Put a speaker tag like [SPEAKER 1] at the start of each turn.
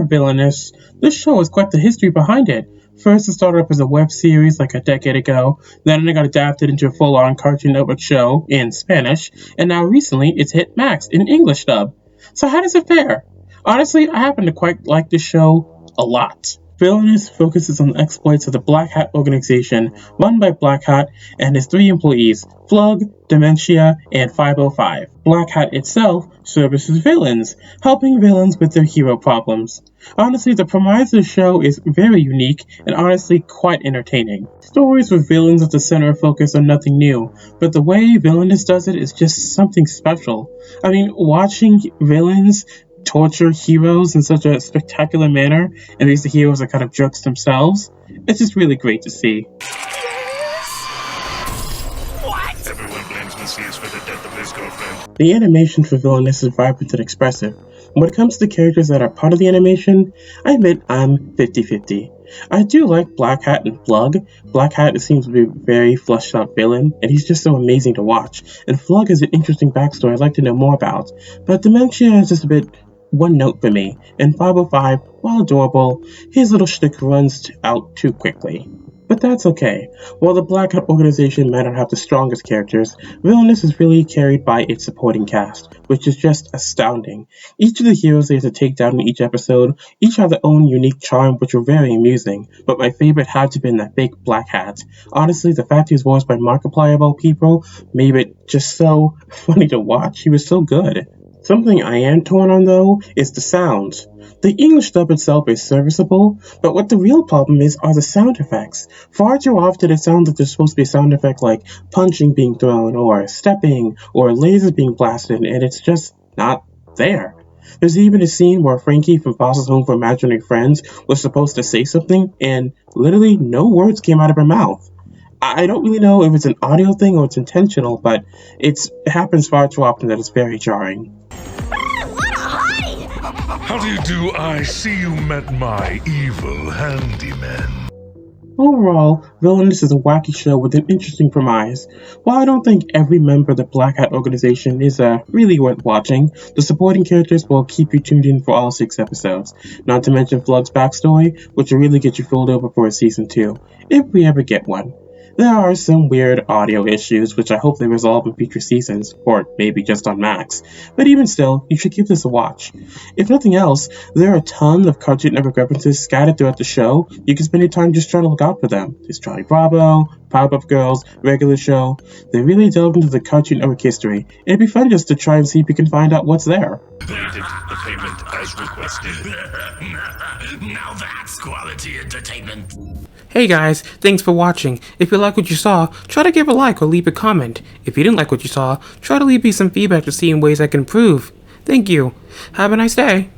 [SPEAKER 1] Villainous. This show has quite the history behind it. First, it started up as a web series like a decade ago, then it got adapted into a full-on Cartoon Network show in Spanish, and now recently it's hit Max in English dub. So how does it fare? Honestly, I happen to quite like this show a lot. Villainous focuses on the exploits of the Black Hat organization run by Black Hat and his three employees, Flug, Dementia, and 505. Black Hat itself services villains, helping villains with their hero problems. Honestly, the premise of the show is very unique and honestly quite entertaining. Stories with villains at the center of focus are nothing new, but the way Villainous does it is just something special. I mean, watching villains torture heroes in such a spectacular manner, and these heroes are kind of jerks themselves, it's just really great to see.
[SPEAKER 2] What? Everyone blames Messias for the death of his girlfriend.
[SPEAKER 1] The animation for Villainous is vibrant and expressive. When it comes to characters that are part of the animation, I admit I'm 50-50. I do like Black Hat and Flug. Black Hat seems to be a very fleshed out villain, and he's just so amazing to watch. And Flug has an interesting backstory I'd like to know more about. But Dementia is just a bit one note for me, and 505, while adorable, his little shtick runs out too quickly. But that's okay. While the Black Hat organization might not have the strongest characters, Villainous is really carried by its supporting cast, which is just astounding. Each of the heroes they have to take down in each episode each have their own unique charm, which were very amusing, but my favorite had to have been that big Black Hat. Honestly, the fact he was voiced by Markiplier of all people made it just so funny to watch. He was so good. Something I am torn on though is the sounds. The English dub itself is serviceable, but what the real problem is are the sound effects. Far too often it sounds like there's supposed to be a sound effect like punching being thrown, or stepping, or lasers being blasted, and it's just not there. There's even a scene where Frankie from Foster's Home for Imaginary Friends was supposed to say something, and literally no words came out of her mouth. I don't really know if it's an audio thing or it's intentional, but it happens far too often that it's very jarring.
[SPEAKER 2] How do you do? I see you met my evil handyman.
[SPEAKER 1] Overall, Villainous is a wacky show with an interesting premise. While I don't think every member of the Black Hat organization is really worth watching, the supporting characters will keep you tuned in for all 6 episodes, not to mention Flug's backstory, which will really get you fooled over for a season 2, if we ever get one. There are some weird audio issues, which I hope they resolve in future seasons, or maybe just on Max, but even still, you should give this a watch. If nothing else, there are a ton of Cartoon Network references scattered throughout the show. You can spend your time just trying to look out for them. There's Charlie Bravo, Powerpuff Girls, Regular Show. They really delve into the Cartoon Network history. It'd be fun just to try and see if you can find out what's there.
[SPEAKER 2] Needed the payment as requested.
[SPEAKER 3] Now that's quality entertainment.
[SPEAKER 4] Hey guys, thanks for watching. If you like what you saw, try to give a like or leave a comment. If you didn't like what you saw, try to leave me some feedback to see in ways I can improve. Thank you. Have a nice day.